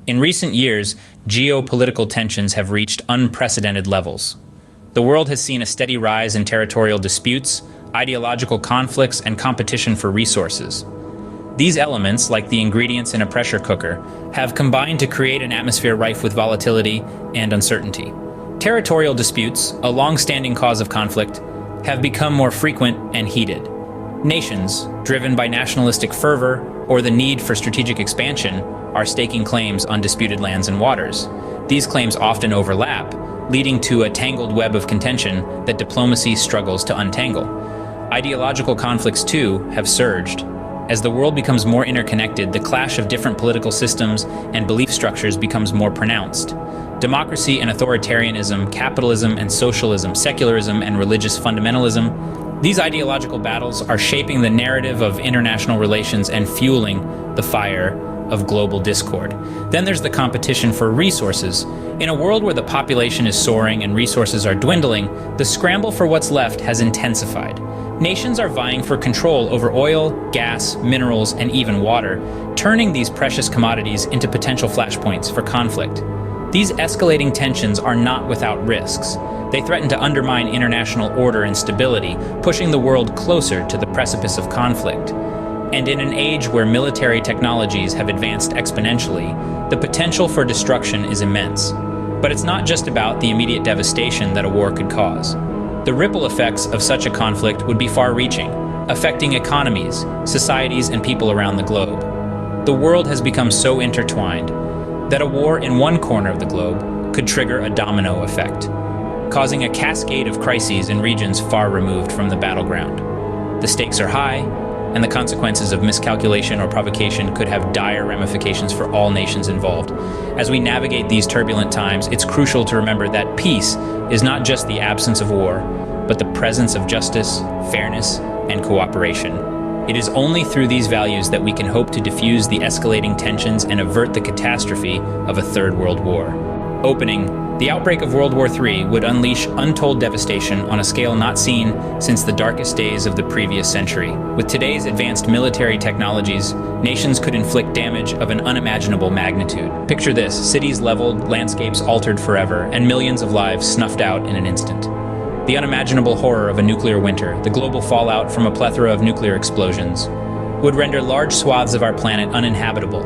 In recent years, geopolitical tensions have reached unprecedented levels. The world has seen a steady rise in territorial disputes, ideological conflicts, and competition for resources. These elements, like the ingredients in a pressure cooker, have combined to create an atmosphere rife with volatility and uncertainty. Territorial disputes, a long-standing cause of conflict, have become more frequent and heated. Nations, driven by nationalistic fervor or the need for strategic expansion, are staking claims on disputed lands and waters. These claims often overlap, leading to a tangled web of contention that diplomacy struggles to untangle. Ideological conflicts, too, have surged. As the world becomes more interconnected, the clash of different political systems and belief structures becomes more pronounced. Democracy and authoritarianism, capitalism and socialism, secularism and religious fundamentalism, these ideological battles are shaping the narrative of international relations and fueling the fire of global discord. Then there's the competition for resources. In a world where the population is soaring and resources are dwindling, the scramble for what's left has intensified. Nations are vying for control over oil, gas, minerals, and even water, turning these precious commodities into potential flashpoints for conflict. These escalating tensions are not without risks. They threaten to undermine international order and stability, pushing the world closer to the precipice of conflict. And in an age where military technologies have advanced exponentially, the potential for destruction is immense. But it's not just about the immediate devastation that a war could cause. The ripple effects of such a conflict would be far-reaching, affecting economies, societies, and people around the globe. The world has become so intertwined that a war in one corner of the globe could trigger a domino effect, causing a cascade of crises in regions far removed from the battleground. The stakes are high, and the consequences of miscalculation or provocation could have dire ramifications for all nations involved. As we navigate these turbulent times, it's crucial to remember that peace is not just the absence of war, but the presence of justice, fairness, and cooperation. It is only through these values that we can hope to diffuse the escalating tensions and avert the catastrophe of a Third World War. Opening, the outbreak of World War III would unleash untold devastation on a scale not seen since the darkest days of the previous century. With today's advanced military technologies, nations could inflict damage of an unimaginable magnitude. Picture this: cities leveled, landscapes altered forever, and millions of lives snuffed out in an instant. The unimaginable horror of a nuclear winter, the global fallout from a plethora of nuclear explosions, would render large swaths of our planet uninhabitable,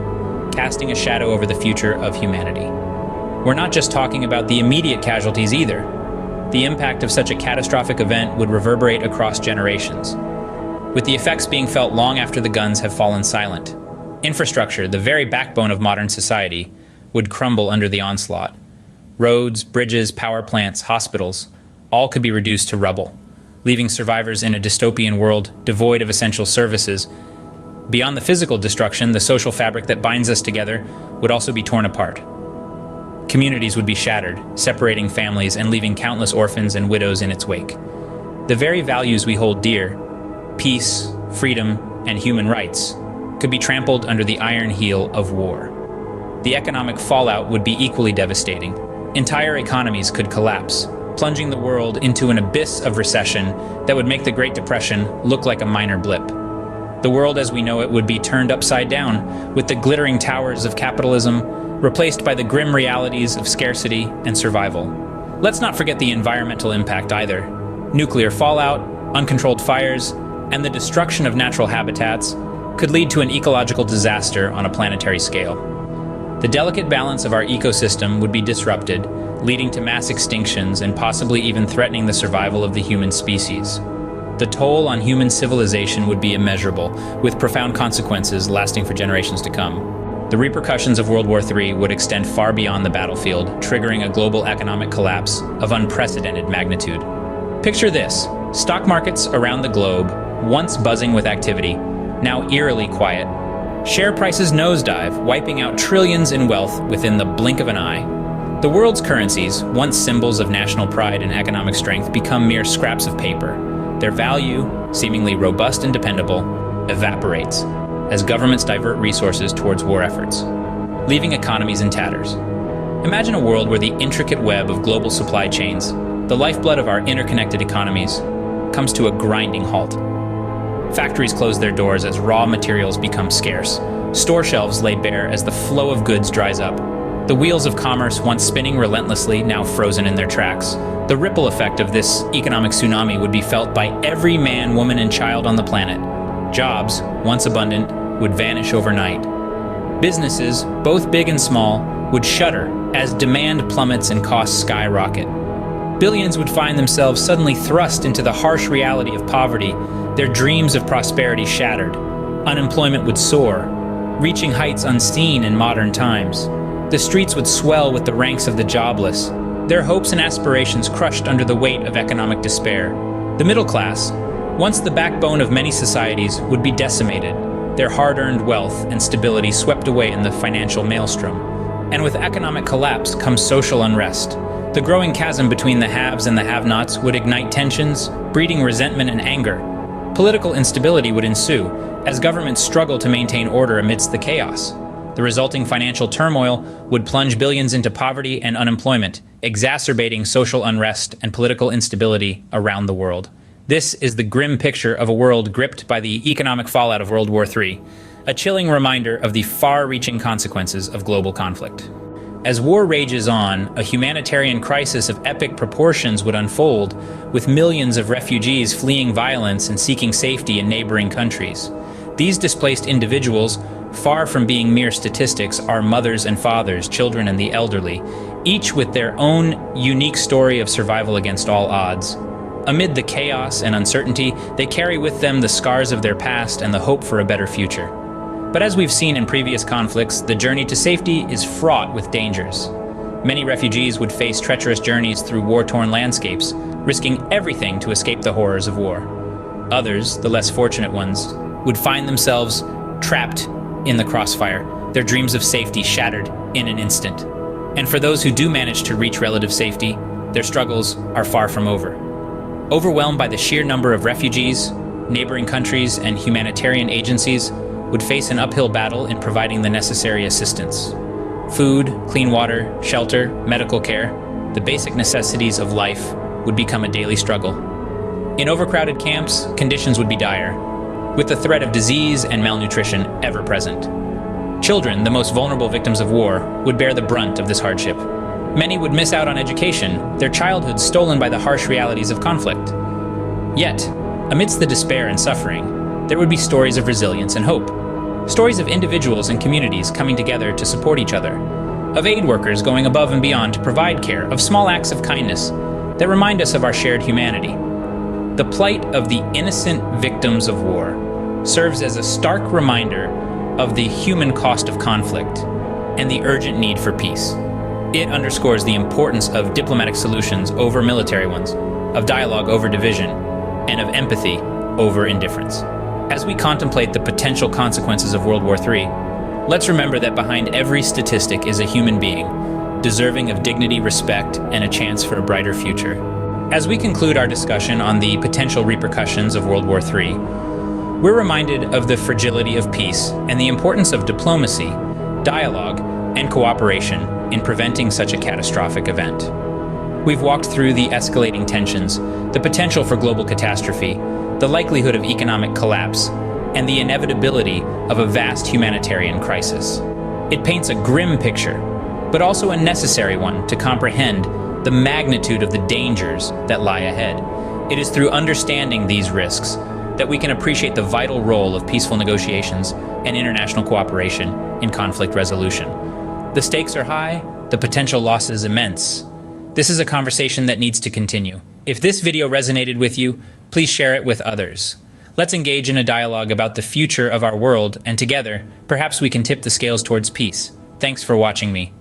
casting a shadow over the future of humanity. We're not just talking about the immediate casualties either. The impact of such a catastrophic event would reverberate across generations, with the effects being felt long after the guns have fallen silent. Infrastructure, the very backbone of modern society, would crumble under the onslaught. Roads, bridges, power plants, hospitals, all could be reduced to rubble, leaving survivors in a dystopian world devoid of essential services. Beyond the physical destruction, the social fabric that binds us together would also be torn apart. Communities would be shattered, separating families and leaving countless orphans and widows in its wake. The very values we hold dear, peace, freedom, and human rights, could be trampled under the iron heel of war. The economic fallout would be equally devastating. Entire economies could collapse, plunging the world into an abyss of recession that would make the Great Depression look like a minor blip. The world as we know it would be turned upside down, with the glittering towers of capitalism replaced by the grim realities of scarcity and survival. Let's not forget the environmental impact either. Nuclear fallout, uncontrolled fires, and the destruction of natural habitats could lead to an ecological disaster on a planetary scale. The delicate balance of our ecosystem would be disrupted, leading to mass extinctions and possibly even threatening the survival of the human species. The toll on human civilization would be immeasurable, with profound consequences lasting for generations to come. The repercussions of World War III would extend far beyond the battlefield, triggering a global economic collapse of unprecedented magnitude. Picture this: stock markets around the globe, once buzzing with activity, now eerily quiet. Share prices nosedive, wiping out trillions in wealth within the blink of an eye. The world's currencies, once symbols of national pride and economic strength, become mere scraps of paper. Their value, seemingly robust and dependable, evaporates as governments divert resources towards war efforts, leaving economies in tatters. Imagine a world where the intricate web of global supply chains, the lifeblood of our interconnected economies, comes to a grinding halt. Factories close their doors as raw materials become scarce, Store shelves lay bare as the flow of goods dries up. The wheels of commerce, once spinning relentlessly, now frozen in their tracks. The ripple effect of this economic tsunami would be felt by every man, woman, and child on the planet. Jobs, once abundant, would vanish overnight. Businesses, both big and small, would shudder as demand plummets and costs skyrocket. Billions would find themselves suddenly thrust into the harsh reality of poverty, their dreams of prosperity shattered. Unemployment would soar, reaching heights unseen in modern times. The streets would swell with the ranks of the jobless, their hopes and aspirations crushed under the weight of economic despair. The middle class, once the backbone of many societies, would be decimated, their hard-earned wealth and stability swept away in the financial maelstrom. And with economic collapse comes social unrest. The growing chasm between the haves and the have-nots would ignite tensions, breeding resentment and anger. Political instability would ensue, as governments struggle to maintain order amidst the chaos. The resulting financial turmoil would plunge billions into poverty and unemployment, exacerbating social unrest and political instability around the world. This is the grim picture of a world gripped by the economic fallout of World War III, a chilling reminder of the far-reaching consequences of global conflict. As war rages on, a humanitarian crisis of epic proportions would unfold, with millions of refugees fleeing violence and seeking safety in neighboring countries. These displaced individuals, far from being mere statistics, are mothers and fathers, children and the elderly, each with their own unique story of survival against all odds. Amid the chaos and uncertainty, they carry with them the scars of their past and the hope for a better future. But as we've seen in previous conflicts, the journey to safety is fraught with dangers. Many refugees would face treacherous journeys through war-torn landscapes, risking everything to escape the horrors of war. Others, the less fortunate ones, would find themselves trapped in the crossfire, their dreams of safety shattered in an instant. And for those who do manage to reach relative safety, their struggles are far from over. Overwhelmed by the sheer number of refugees, neighboring countries and humanitarian agencies would face an uphill battle in providing the necessary assistance. Food, clean water, shelter, medical care, the basic necessities of life would become a daily struggle. In overcrowded camps, conditions would be dire, with the threat of disease and malnutrition ever present. Children, the most vulnerable victims of war, would bear the brunt of this hardship. Many would miss out on education, their childhood stolen by the harsh realities of conflict. Yet, amidst the despair and suffering, there would be stories of resilience and hope. Stories of individuals and communities coming together to support each other. Of aid workers going above and beyond to provide care. Of small acts of kindness that remind us of our shared humanity. The plight of the innocent victims of war serves as a stark reminder of the human cost of conflict and the urgent need for peace. It underscores the importance of diplomatic solutions over military ones, of dialogue over division, and of empathy over indifference. As we contemplate the potential consequences of World War III, let's remember that behind every statistic is a human being, deserving of dignity, respect, and a chance for a brighter future. As we conclude our discussion on the potential repercussions of World War III, we're reminded of the fragility of peace and the importance of diplomacy, dialogue, and cooperation in preventing such a catastrophic event. We've walked through the escalating tensions, the potential for global catastrophe, the likelihood of economic collapse, and the inevitability of a vast humanitarian crisis. It paints a grim picture, but also a necessary one to comprehend the magnitude of the dangers that lie ahead. It is through understanding these risks that we can appreciate the vital role of peaceful negotiations and international cooperation in conflict resolution. The stakes are high, the potential loss is immense. This is a conversation that needs to continue. If this video resonated with you, please share it with others. Let's engage in a dialogue about the future of our world, and together, perhaps we can tip the scales towards peace. Thanks for watching me.